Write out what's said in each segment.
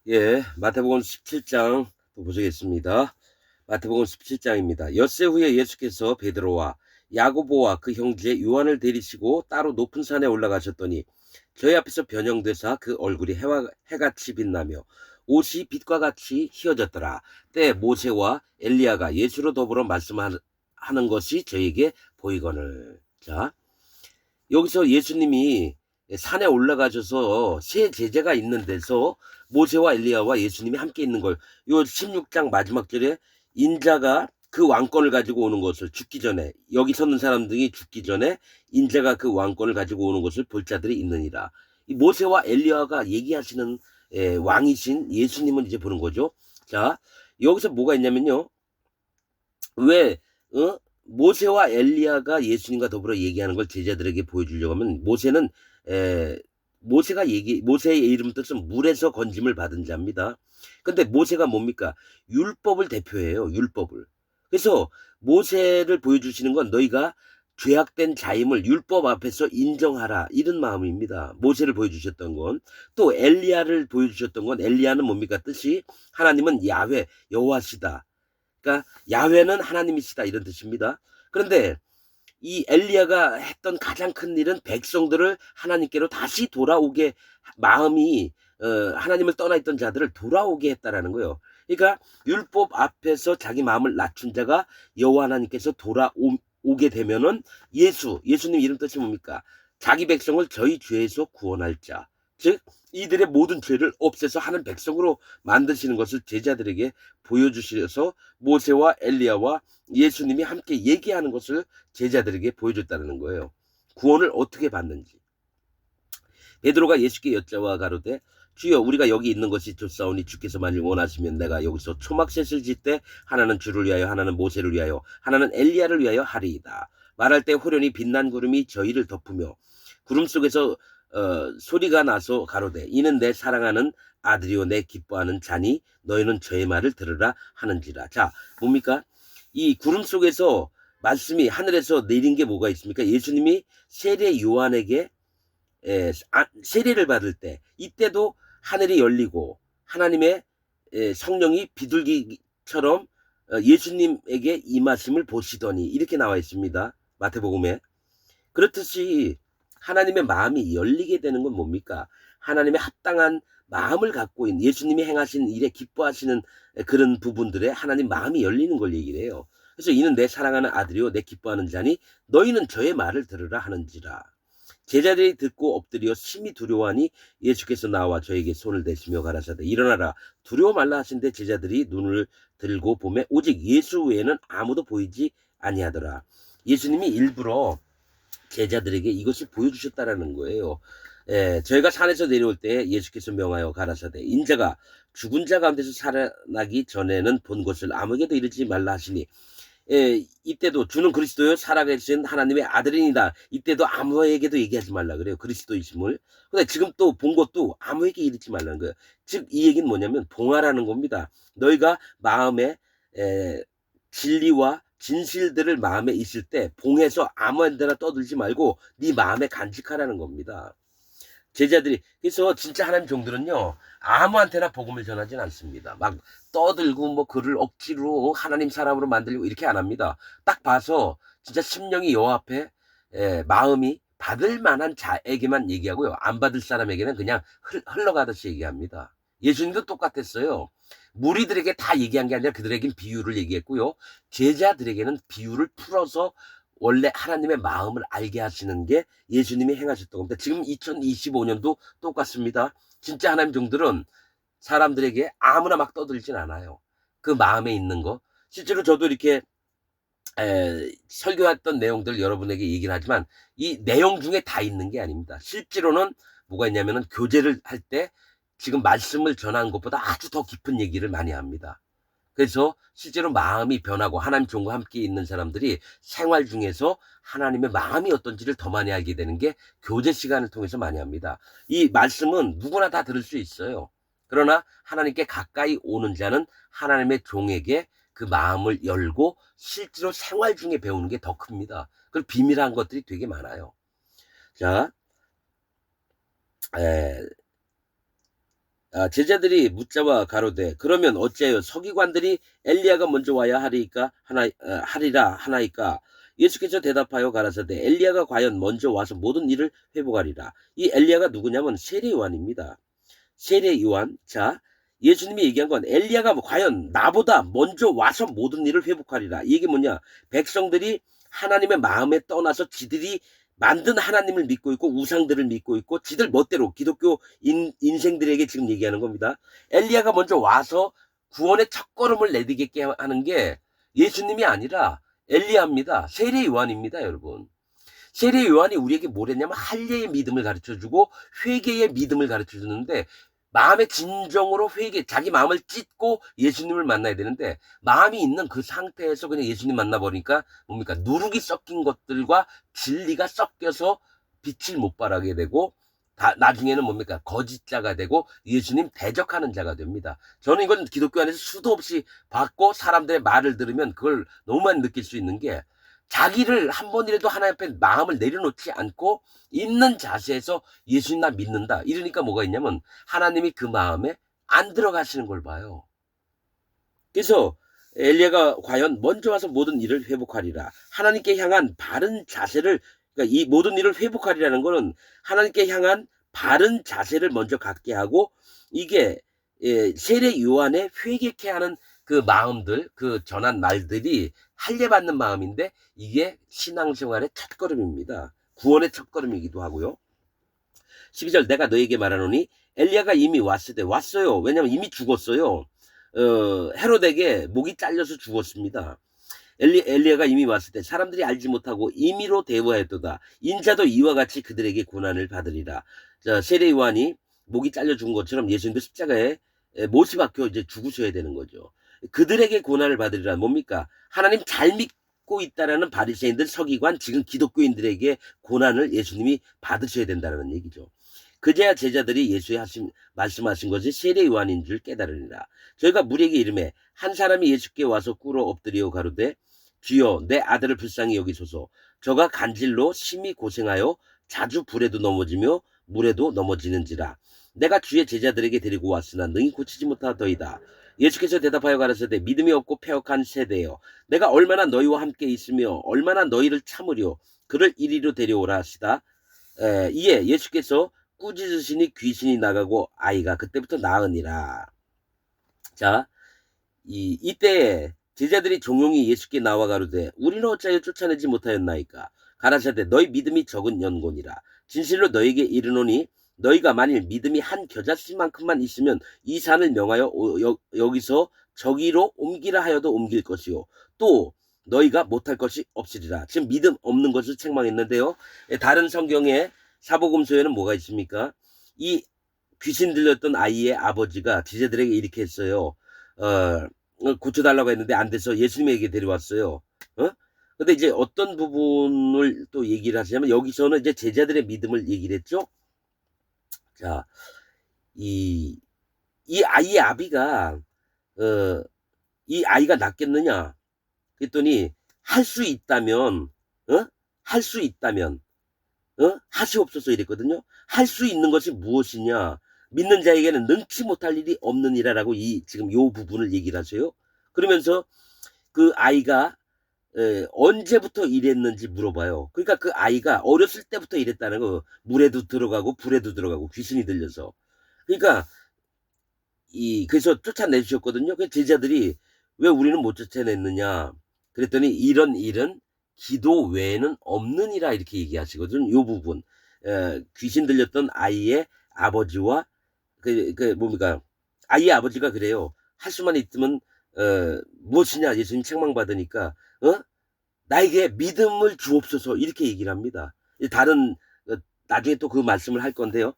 예, 마태복음 17장 또 보시겠습니다. 마태복음 17장입니다. 엿새 후에 예수께서 베드로와 야고보와 그 형제 요한을 데리시고 따로 높은 산에 올라가셨더니 저희 앞에서 변형되사 그 얼굴이 해같이 빛나며 옷이 빛과 같이 휘어졌더라. 때 모세와 엘리야가 예수로 더불어 말씀하는 것이 저에게 보이거늘. 자, 여기서 예수님이 산에 올라가셔서 세 제자가 있는 데서 모세와 엘리야와 예수님이 함께 있는 걸, 요 16장 마지막 절에 인자가 그 왕권을 가지고 오는 것을, 죽기 전에, 여기 서는 사람들이 죽기 전에 인자가 그 왕권을 가지고 오는 것을 볼 자들이 있느니라. 이 모세와 엘리야가 얘기하시는 왕이신 예수님을 이제 보는 거죠. 자, 여기서 뭐가 있냐면요. 왜 모세와 엘리야가 예수님과 더불어 얘기하는 걸 제자들에게 보여주려고 하면, 모세는 에, 모세의 이름 뜻은 물에서 건짐을 받은 자입니다. 근데 모세가 뭡니까? 율법을 대표해요. 율법을. 그래서 모세를 보여주시는 건 너희가 죄악된 자임을 율법 앞에서 인정하라, 이런 마음입니다. 모세를 보여주셨던 건. 또 엘리야를 보여주셨던 건, 엘리야는 뭡니까? 뜻이 하나님은 야훼 여호와시다. 그러니까 야훼는 하나님이시다, 이런 뜻입니다. 그런데 이 엘리야가 했던 가장 큰 일은 백성들을 하나님께로 다시 돌아오게, 마음이 하나님을 떠나 있던 자들을 돌아오게 했다라는 거예요. 그러니까 율법 앞에서 자기 마음을 낮춘 자가 여호와 하나님께서 돌아오게 되면은, 예수님 이름 뜻이 뭡니까? 자기 백성을 저희 죄에서 구원할 자, 즉 이들의 모든 죄를 없애서 하는 백성으로 만드시는 것을 제자들에게 보여주셔서 모세와 엘리야와 예수님이 함께 얘기하는 것을 제자들에게 보여줬다는 거예요. 구원을 어떻게 받는지. 베드로가 예수께 여짜와 가로되 주여, 우리가 여기 있는 것이 좋사오니 주께서 만일 원하시면 내가 여기서 초막셋을 짓되 하나는 주를 위하여, 하나는 모세를 위하여, 하나는 엘리야를 위하여 하리이다. 말할 때 호련히 빛난 구름이 저희를 덮으며 구름 속에서 소리가 나서 가로되 이는 내 사랑하는 아들이요 내 기뻐하는 자니 너희는 저의 말을 들으라 하는지라. 자, 뭡니까? 이 구름 속에서 말씀이 하늘에서 내린 게 뭐가 있습니까? 예수님이 세례 요한에게 세례를 받을 때, 이때도 하늘이 열리고 하나님의 성령이 비둘기처럼 예수님에게 임하심을 보시더니, 이렇게 나와 있습니다. 마태복음에. 그렇듯이 하나님의 마음이 열리게 되는 건 뭡니까? 하나님의 합당한 마음을 갖고 있는, 예수님이 행하신 일에 기뻐하시는 그런 부분들에 하나님 마음이 열리는 걸 얘기를 해요. 그래서 이는 내 사랑하는 아들이요 내 기뻐하는 자니 너희는 저의 말을 들으라 하는지라. 제자들이 듣고 엎드려 심히 두려워하니 예수께서 나와 저에게 손을 대시며 가라사대 일어나라 두려워 말라 하신데 제자들이 눈을 들고 보매 오직 예수 외에는 아무도 보이지 아니하더라. 예수님이 일부러 제자들에게 이것을 보여주셨다라는 거예요. 저희가 산에서 내려올 때 예수께서 명하여 가라사대 인자가 죽은 자 가운데서 살아나기 전에는 본 것을 아무에게도 이르지 말라 하시니, 이때도 주는 그리스도요 살아계신 하나님의 아들이니다. 이때도 아무에게도 얘기하지 말라 그래요. 그리스도이심을. 근데 지금 또 본 것도 아무에게 이르지 말라는 거예요. 즉 이 얘기는 뭐냐면 봉하라는 겁니다. 너희가 마음에 진리와 진실들을 마음에 있을 때 봉해서 아무데나 떠들지 말고 네 마음에 간직하라는 겁니다. 제자들이, 그래서 진짜 하나님 종들은요 아무한테나 복음을 전하진 않습니다. 막 떠들고 뭐 그를 억지로 하나님 사람으로 만들고 이렇게 안 합니다. 딱 봐서 진짜 심령이 여호와 앞에 마음이 받을 만한 자에게만 얘기하고요, 안 받을 사람에게는 그냥 흘러가듯이 얘기합니다. 예수님도 똑같았어요. 무리들에게 다 얘기한 게 아니라 그들에겐 비유를 얘기했고요, 제자들에게는 비유를 풀어서 원래 하나님의 마음을 알게 하시는 게 예수님이 행하셨던 겁니다. 지금 2025년도 똑같습니다. 진짜 하나님 종들은 사람들에게 아무나 막 떠들진 않아요. 그 마음에 있는 거. 실제로 저도 이렇게 설교했던 내용들 여러분에게 얘기를 하지만 이 내용 중에 다 있는 게 아닙니다. 실제로는 뭐가 있냐면은 교제를 할 때 지금 말씀을 전하는 것보다 아주 더 깊은 얘기를 많이 합니다. 그래서 실제로 마음이 변하고 하나님 종과 함께 있는 사람들이 생활 중에서 하나님의 마음이 어떤지를 더 많이 알게 되는 게 교제 시간을 통해서 많이 합니다. 이 말씀은 누구나 다 들을 수 있어요. 그러나 하나님께 가까이 오는 자는 하나님의 종에게 그 마음을 열고 실제로 생활 중에 배우는 게 더 큽니다. 그리고 비밀한 것들이 되게 많아요. 자, 에, 제자들이 묻자와 가로되 그러면 어찌하여 서기관들이 엘리야가 먼저 와야 하리라 하나이까. 예수께서 대답하여 가라사대 엘리야가 과연 먼저 와서 모든 일을 회복하리라. 이 엘리야가 누구냐면 세례 요한입니다. 세례 요한. 자, 예수님이 얘기한 건 엘리야가 과연 나보다 먼저 와서 모든 일을 회복하리라. 이게 뭐냐? 백성들이 하나님의 마음에 떠나서 지들이 만든 하나님을 믿고 있고 우상들을 믿고 있고 지들 멋대로 기독교 인생들에게 지금 얘기하는 겁니다. 엘리야가 먼저 와서 구원의 첫걸음을 내디게 하는 게 예수님이 아니라 엘리야입니다. 세례 요한입니다, 여러분. 세례 요한이 우리에게 뭐랬냐면 할례의 믿음을 가르쳐주고 회개의 믿음을 가르쳐주는데, 마음의 진정으로 자기 마음을 찢고 예수님을 만나야 되는데 마음이 있는 그 상태에서 그냥 예수님 만나버리니까 뭡니까? 누룩이 섞인 것들과 진리가 섞여서 빛을 못 발하게 되고 나중에는 뭡니까? 거짓자가 되고 예수님 대적하는 자가 됩니다. 저는 이건 기독교 안에서 수도 없이 봤고 사람들의 말을 들으면 그걸 너무 많이 느낄 수 있는 게, 자기를 한 번이라도 하나님 앞에 마음을 내려놓지 않고 있는 자세에서 예수님 나 믿는다 이러니까 뭐가 있냐면 하나님이 그 마음에 안 들어가시는 걸 봐요. 그래서 엘리야가 과연 먼저 와서 모든 일을 회복하리라. 하나님께 향한 바른 자세를, 그러니까 이 모든 일을 회복하리라는 거는 하나님께 향한 바른 자세를 먼저 갖게 하고, 이게 세례 요한의 회개케 하는 그 마음들, 그 전한 말들이 할례받는 마음인데 이게 신앙생활의 첫걸음입니다. 구원의 첫걸음이기도 하고요. 12절 내가 너에게 말하노니 엘리야가 이미 왔어요. 왜냐하면 이미 죽었어요. 헤롯에게 목이 잘려서 죽었습니다. 엘리야가 이미 왔을 때 사람들이 알지 못하고 임의로 대우하였도다. 인자도 이와 같이 그들에게 고난을 받으리라. 자, 세례 요한이 목이 잘려 죽은 것처럼 예수님도 십자가에 못이 박혀 이제 죽으셔야 되는 거죠. 그들에게 고난을 받으리라. 뭡니까? 하나님 잘 믿고 있다라는 바리새인들, 서기관, 지금 기독교인들에게 고난을 예수님이 받으셔야 된다는 얘기죠. 그제야 제자들이 예수의 말씀하신 것이 세례 요한인 줄 깨달으리라. 저희가 무리에게 이름에 한 사람이 예수께 와서 꿇어 엎드려 가로되 주여 내 아들을 불쌍히 여기소서. 저가 간질로 심히 고생하여 자주 불에도 넘어지며 물에도 넘어지는지라. 내가 주의 제자들에게 데리고 왔으나 능히 고치지 못하더이다. 예수께서 대답하여 가라사대 믿음이 없고 패역한 세대여, 내가 얼마나 너희와 함께 있으며 얼마나 너희를 참으려 그를 이리로 데려오라 하시다. 이에 예수께서 꾸짖으시니 귀신이 나가고 아이가 그때부터 나으니라. 자, 이때에 제자들이 종용이 예수께 나와 가로되 우리는 어찌하여 쫓아내지 못하였나이까. 가라사대 너희 믿음이 적은 연곤이라. 진실로 너희에게 이르노니 너희가 만일 믿음이 한 겨자씨만큼만 있으면 이 산을 명하여 여기서 저기로 옮기라 하여도 옮길 것이요 또 너희가 못할 것이 없으리라. 지금 믿음 없는 것을 책망했는데요. 다른 성경에 사복음서에는 뭐가 있습니까? 이 귀신 들렸던 아이의 아버지가 제자들에게 이렇게 했어요. 고쳐달라고 했는데 안 돼서 예수님에게 데려왔어요. 근데 이제 어떤 부분을 또 얘기를 하시냐면 여기서는 이제 제자들의 믿음을 얘기를 했죠. 자, 이 아이의 아비가 이 아이가 낫겠느냐 그랬더니 할 수 있다면 하시옵소서 이랬거든요. 할 수 있는 것이 무엇이냐? 믿는 자에게는 능치 못할 일이 없느니라라고 지금 요 부분을 얘기를 하세요. 그러면서 그 아이가 언제부터 이랬는지 물어봐요. 그러니까 그 아이가 어렸을 때부터 이랬다는 거. 물에도 들어가고 불에도 들어가고 귀신이 들려서. 그러니까 그래서 쫓아내주셨거든요. 그 제자들이 왜 우리는 못 쫓아냈느냐? 그랬더니 이런 일은 기도 외에는 없느니라 이렇게 얘기하시거든요. 요 부분. 귀신 들렸던 아이의 아버지와 뭡니까? 아이의 아버지가 그래요. 할 수만 있으면 무엇이냐? 예수님 책망받으니까 나에게 믿음을 주옵소서 이렇게 얘기를 합니다. 다른 나중에 또 그 말씀을 할 건데요.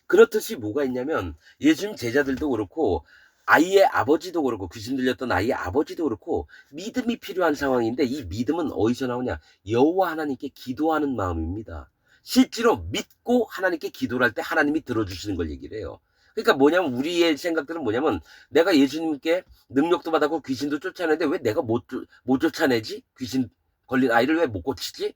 그렇듯이 뭐가 있냐면 예수님 제자들도 그렇고 아이의 아버지도 그렇고 귀신 들렸던 아이의 아버지도 그렇고 믿음이 필요한 상황인데 이 믿음은 어디서 나오냐? 여호와 하나님께 기도하는 마음입니다. 실제로 믿고 하나님께 기도를 할 때 하나님이 들어주시는 걸 얘기를 해요. 그러니까 뭐냐면 우리의 생각들은 뭐냐면 내가 예수님께 능력도 받았고 귀신도 쫓아내는데 왜 내가 못 쫓아내지? 귀신 걸린 아이를 왜 못 고치지?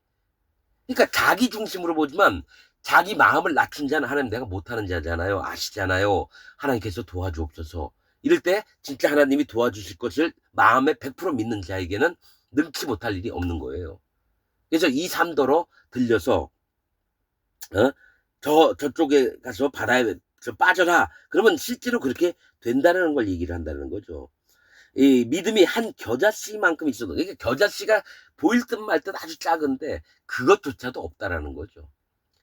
그러니까 자기 중심으로 보지만 자기 마음을 낮춘 자는 하나님 내가 못하는 자잖아요. 아시잖아요. 하나님께서 도와주옵소서. 이럴 때 진짜 하나님이 도와주실 것을 마음에 100% 믿는 자에게는 능치 못할 일이 없는 거예요. 그래서 이 삼도로 들려서 저쪽에 가서 바다에 빠져라. 그러면 실제로 그렇게 된다는 걸 얘기를 한다는 거죠. 이 믿음이 한 겨자씨만큼 있어도, 그러니까 겨자씨가 보일 듯 말 듯 아주 작은데 그것조차도 없다라는 거죠.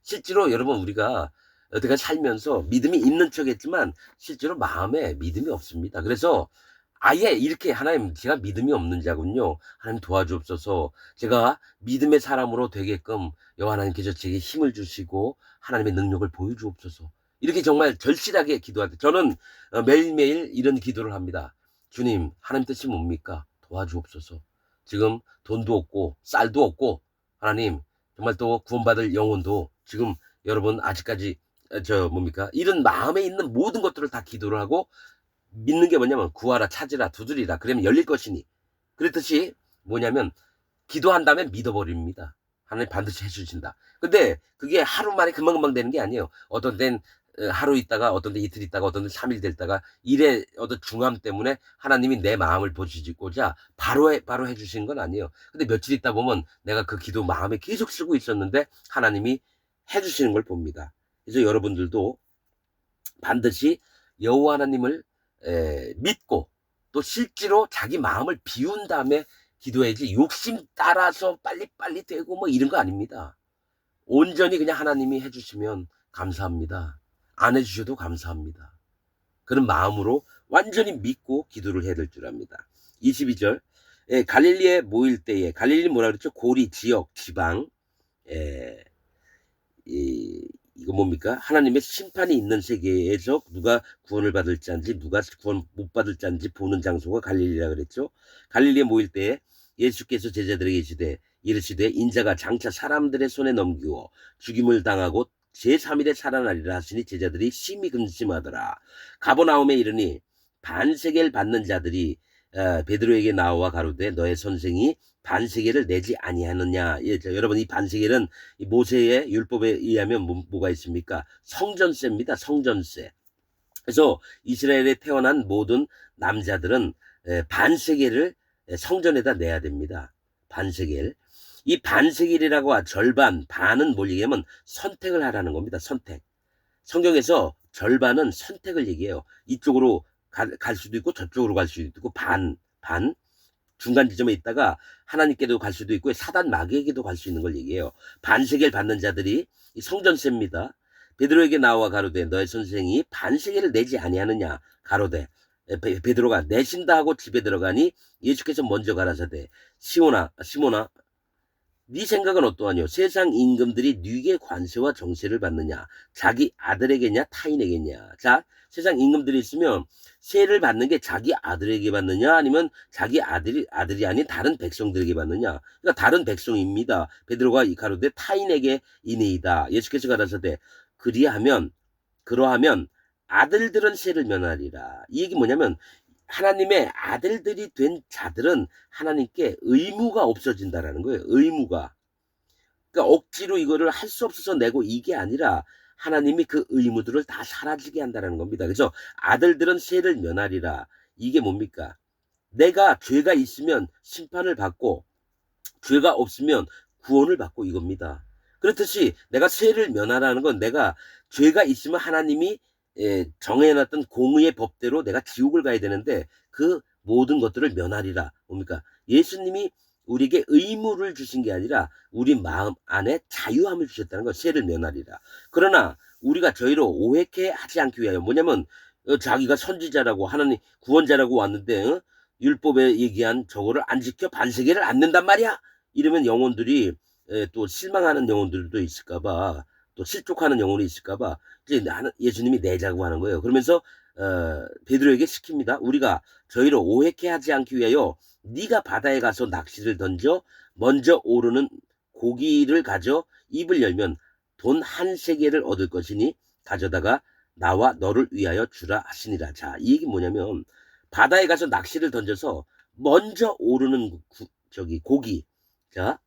실제로 여러분 우리가 어떻게 살면서 믿음이 있는 척했지만 실제로 마음에 믿음이 없습니다. 그래서 아예 이렇게 하나님 제가 믿음이 없는 자군요. 하나님 도와주옵소서. 제가 믿음의 사람으로 되게끔 여호와 하나님께서 제게 힘을 주시고 하나님의 능력을 보여주옵소서. 이렇게 정말 절실하게 기도할 때 저는 매일매일 이런 기도를 합니다. 주님, 하나님 뜻이 뭡니까? 도와주옵소서. 지금 돈도 없고 쌀도 없고 하나님 정말 또 구원받을 영혼도 지금 여러분 아직까지 뭡니까? 이런 마음에 있는 모든 것들을 다 기도를 하고 믿는 게 뭐냐면 구하라 찾으라 두드리라 그러면 열릴 것이니 그랬듯이 뭐냐면 기도한 다음에 믿어버립니다. 하나님 반드시 해주신다. 근데 그게 하루 만에 금방금방 되는 게 아니에요. 어떤 데는 하루 있다가 어떤 데 이틀 있다가 어떤 데 3일 됐다가 일의 어떤 중함 때문에 하나님이 내 마음을 보시고자 바로 해주신 건 아니에요. 근데 며칠 있다 보면 내가 그 기도 마음에 계속 쓰고 있었는데 하나님이 해주시는 걸 봅니다. 그래서 여러분들도 반드시 여호와 하나님을 믿고 또 실제로 자기 마음을 비운 다음에 기도해야지 욕심 따라서 빨리빨리 되고 뭐 이런 거 아닙니다. 온전히 그냥 하나님이 해주시면 감사합니다. 안 해주셔도 감사합니다. 그런 마음으로 완전히 믿고 기도를 해야 될 줄 압니다. 22절 갈릴리에 모일 때에 갈릴리 뭐라 그랬죠? 고리, 지역, 지방 이거 뭡니까? 하나님의 심판이 있는 세계에서 누가 구원을 받을 자인지 누가 구원 못 받을 자인지 보는 장소가 갈릴리라 그랬죠. 갈릴리에 모일 때에 예수께서 제자들에게 이르시되 인자가 장차 사람들의 손에 넘기고 죽임을 당하고 제3일에 살아나리라 하시니 제자들이 심히 근심하더라. 가버나움에 이르니 반세겔 받는 자들이 베드로에게 나와 가로되 너의 선생이 반세겔을 내지 아니하느냐. 예, 여러분 이 반세겔은 이 모세의 율법에 의하면 뭐가 있습니까? 성전세입니다. 성전세. 그래서 이스라엘에 태어난 모든 남자들은 반세겔을 성전에다 내야 됩니다. 반세겔. 이 반세겔이라고 절반, 반은 뭘 얘기하면 선택을 하라는 겁니다. 선택. 성경에서 절반은 선택을 얘기해요. 이쪽으로 갈 수도 있고 저쪽으로 갈 수도 있고 반 중간 지점에 있다가 하나님께도 갈 수도 있고 사단 마귀에게도 갈 수 있는 걸 얘기해요. 반세겔 받는 자들이 성전세입니다. 베드로에게 나와 가로되 너의 선생이 반세겔을 내지 아니하느냐. 가로되 베드로가 내신다 하고 집에 들어가니 예수께서 먼저 가라사대 시몬아 네 생각은 어떠하뇨? 세상 임금들이 네게 관세와 정세를 받느냐? 자기 아들에게냐 타인에게냐? 자, 세상 임금들이 있으면 세를 받는 게 자기 아들에게 받느냐 아니면 자기 아들이 아닌 다른 백성들에게 받느냐? 그러니까 다른 백성입니다. 베드로가 가로되 타인에게 이니이다. 예수께서 가라사대 그러하면 아들들은 세를 면하리라. 이 얘기 뭐냐면 하나님의 아들들이 된 자들은 하나님께 의무가 없어진다라는 거예요. 의무가. 그러니까 억지로 이거를 할 수 없어서 내고 이게 아니라 하나님이 그 의무들을 다 사라지게 한다는 겁니다. 그래서 아들들은 세를 면하리라. 이게 뭡니까? 내가 죄가 있으면 심판을 받고 죄가 없으면 구원을 받고 이겁니다. 그렇듯이 내가 세를 면하라는 건 내가 죄가 있으면 하나님이 정해놨던 공의의 법대로 내가 지옥을 가야 되는데 그 모든 것들을 면하리라. 뭡니까? 예수님이 우리에게 의무를 주신 게 아니라 우리 마음 안에 자유함을 주셨다는 거. 세를 면하리라. 그러나 우리가 저희로 오해케 하지 않기 위하여 뭐냐면 자기가 선지자라고 하나님 구원자라고 왔는데 율법에 얘기한 저거를 안 지켜 반세계를 안 낸단 말이야. 이러면 영혼들이 또 실망하는 영혼들도 있을까봐 또 실족하는 영혼이 있을까봐 이제 예수님이 내자고 하는 거예요. 그러면서 베드로에게 시킵니다. 우리가 저희를 오해케 하지 않기 위하여 네가 바다에 가서 낚시를 던져 먼저 오르는 고기를 가져 입을 열면 돈 1세겔을 얻을 것이니 가져다가 나와 너를 위하여 주라 하시니라. 자, 이 얘기 뭐냐면 바다에 가서 낚시를 던져서 먼저 오르는 고기. 자,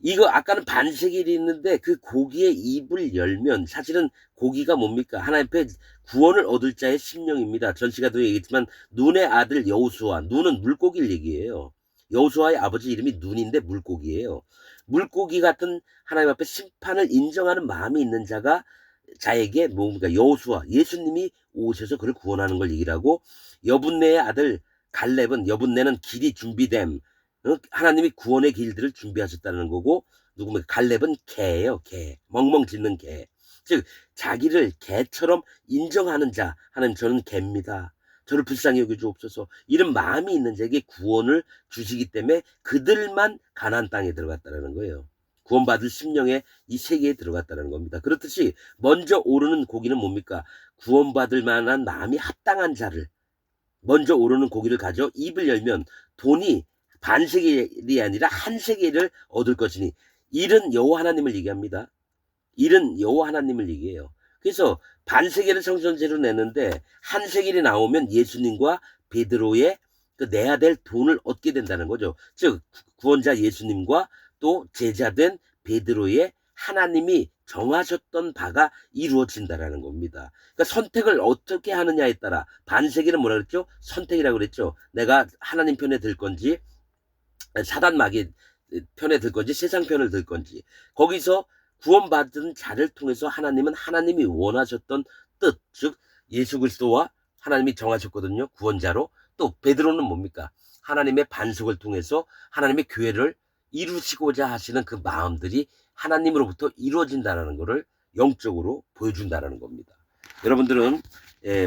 이거 아까는 반세겔이 있는데 그 고기의 입을 열면 사실은 고기가 뭡니까? 하나님 앞에 구원을 얻을 자의 심령입니다. 전 시간도 얘기했지만 눈의 아들 여호수아, 눈은 물고기를 얘기해요. 여호수아의 아버지 이름이 눈인데 물고기예요. 물고기 같은 하나님 앞에 심판을 인정하는 마음이 있는 자에게 뭡니까? 여호수아, 예수님이 오셔서 그를 구원하는 걸 얘기를 하고, 여분네의 아들 갈렙은, 여분네는 길이 준비됨, 하나님이 구원의 길들을 준비하셨다는 거고, 누구면 갈렙은 개예요. 개, 멍멍 짖는 개. 즉 자기를 개처럼 인정하는 자, 하나님 저는 개입니다, 저를 불쌍히 여겨주옵소서, 이런 마음이 있는 자에게 구원을 주시기 때문에 그들만 가나안 땅에 들어갔다는 거예요. 구원받을 심령에 이 세계에 들어갔다는 겁니다. 그렇듯이 먼저 오르는 고기는 뭡니까? 구원받을 만한 마음이 합당한 자를, 먼저 오르는 고기를 가져 입을 열면 돈이 반세겔이 아니라 한 세겔을 얻을 것이니, 일은 여호와 하나님을 얘기합니다. 일은 여호와 하나님을 얘기해요. 그래서 반세겔을 성전제로 내는데 한 세겔이 나오면 예수님과 베드로의 그 내야 될 돈을 얻게 된다는 거죠. 즉 구원자 예수님과 또 제자된 베드로의 하나님이 정하셨던 바가 이루어진다라는 겁니다. 그러니까 선택을 어떻게 하느냐에 따라, 반세겔은 뭐라 그랬죠? 선택이라고 그랬죠. 내가 하나님 편에 들 건지 사단 마귀 편에 들 건지 세상 편을 들 건지. 거기서 구원받은 자를 통해서 하나님은 하나님이 원하셨던 뜻, 즉 예수 그리스도와 하나님이 정하셨거든요, 구원자로. 또 베드로는 뭡니까? 하나님의 반석을 통해서 하나님의 교회를 이루시고자 하시는 그 마음들이 하나님으로부터 이루어진다는 것을 영적으로 보여준다는 겁니다. 여러분들은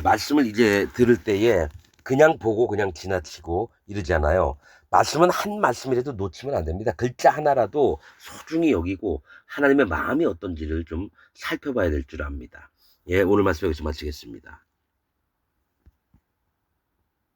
말씀을 이제 들을 때에 그냥 보고 그냥 지나치고 이러잖아요. 말씀은 한 말씀이라도 놓치면 안 됩니다. 글자 하나라도 소중히 여기고 하나님의 마음이 어떤지를 좀 살펴봐야 될 줄 압니다. 예, 오늘 말씀 여기서 마치겠습니다.